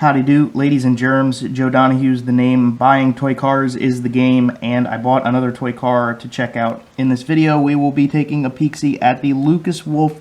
Howdy do, ladies and germs. Joe Donahue's the name. Buying toy cars is the game, and I bought another toy car to check out. In this video, we will be taking a peek-see at the Lucas Wolfe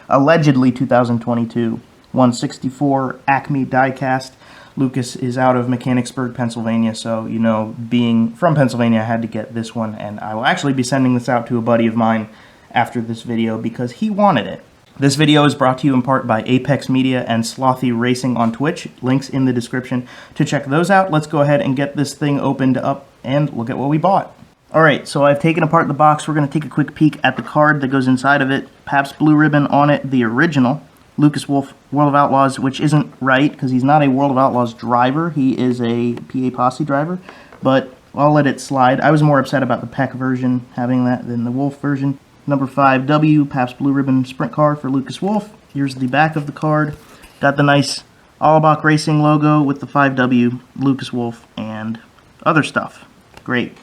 allegedly 2022 164 Acme Diecast. Lucas is out of Mechanicsburg, Pennsylvania, so, you know, being from Pennsylvania, I had to get this one, and I will actually be sending this out to a buddy of mine after this video because he wanted it. This video is brought to you in part by Apex Media and Slothy Racing on Twitch. Links in the description to check those out. Let's go ahead and get this thing opened up and look at what we bought. Alright, so I've taken apart the box. We're going to take a quick peek at the card that goes inside of it. Pabst Blue Ribbon on it, the original. Lucas Wolfe, World of Outlaws, which isn't right because he's not a World of Outlaws driver. He is a PA Posse driver, but I'll let it slide. I was more upset about the Peck version having that than the Wolfe version. Number 5W, Pabst Blue Ribbon Sprint Car for Lucas Wolfe. Here's the back of the card. Got the nice Allbach Racing logo with the 5W, Lucas Wolfe, and other stuff. Great.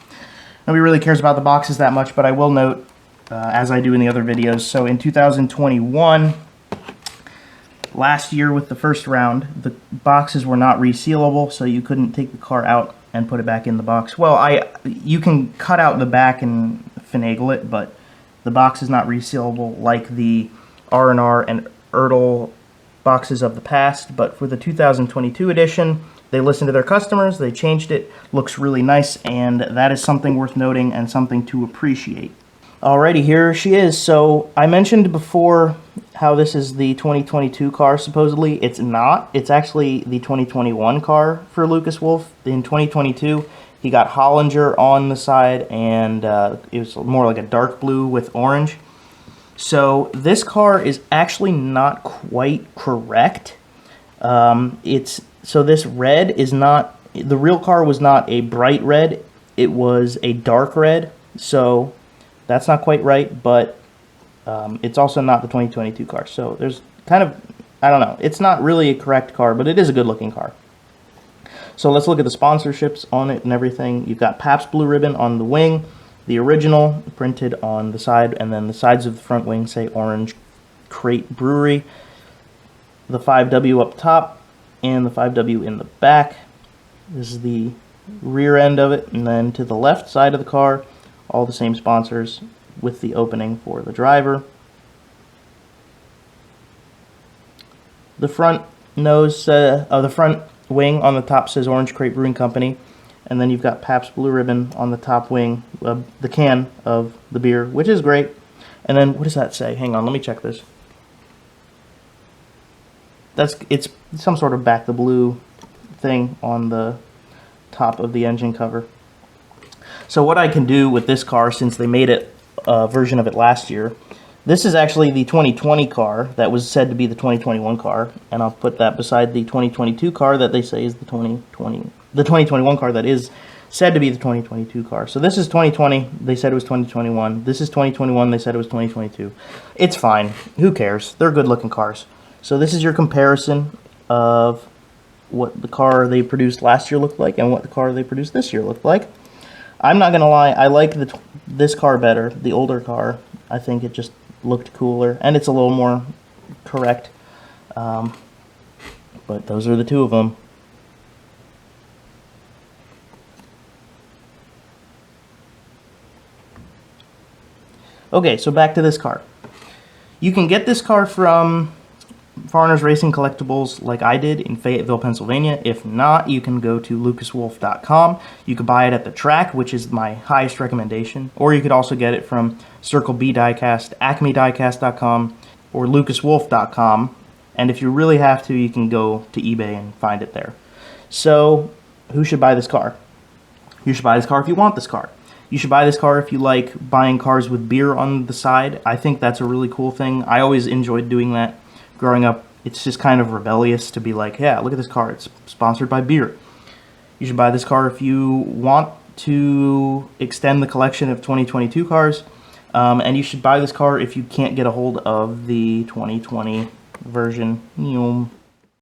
Nobody really cares about the boxes that much, but I will note, as I do in the other videos, so in 2021, last year with the first round, the boxes were not resealable, so you couldn't take the car out and put it back in the box. Well, you can cut out the back and finagle it, but the box is not resealable like the R&R and Ertl boxes of the past, but for the 2022 edition, they listened to their customers, they changed it, looks really nice, and that is something worth noting and something to appreciate. Alrighty, here she is. So I mentioned before how this is the 2022 car, supposedly. It's not. It's actually the 2021 car for Lucas Wolfe. In 2022, he got Hollinger on the side, and it was more like a dark blue with orange. So this car is actually not quite correct. So this red is not, the real car was not a bright red, it was a dark red. So that's not quite right, but it's also not the 2022 car. So there's kind of, I don't know, it's not really a correct car, but it is a good looking car. So let's look at the sponsorships on it and everything. You've got Pabst Blue Ribbon on the wing, the original printed on the side, and then the sides of the front wing say Orange Crate Brewery. The 5W up top and the 5W in the back. This is the rear end of it, and then to the left side of the car, all the same sponsors with the opening for the driver. The front nose, the front wing on the top says Orange Crate Brewing Company, and then you've got Pabst Blue Ribbon on the top wing, the can of the beer, which is great. And then what does that say? Hang on, let me check this. It's some sort of Back the Blue thing on the top of the engine cover. So what I can do with this car, since they made it a version of it last year, this is actually the 2020 car that was said to be the 2021 car, and I'll put that beside the 2022 car that they say is the 2021 car that is said to be the 2022 car. So this is 2020, they said it was 2021. This is 2021, they said it was 2022. It's fine. Who cares? They're good looking cars. So this is your comparison of what the car they produced last year looked like and what the car they produced this year looked like. I'm not going to lie, I like this car better, the older car. I think it just looked cooler, and it's a little more correct. But those are the two of them. Okay, so back to this car. You can get this car from Foreigners Racing Collectibles like I did in Fayetteville, Pennsylvania. If not, you can go to lucaswolfe.com. You can buy it at the track, which is my highest recommendation, or you could also get it from Circle B Diecast, acmediecast.com, or lucaswolfe.com. And if you really have to, you can go to eBay and find it there. So, who should buy this car? You should buy this car if you want this car. You should buy this car if you like buying cars with beer on the side. I think that's a really cool thing. I always enjoyed doing that. Growing up, it's just kind of rebellious to be like, yeah, look at this car, it's sponsored by beer. You should buy this car if you want to extend the collection of 2022 cars, and you should buy this car if you can't get a hold of the 2020 version.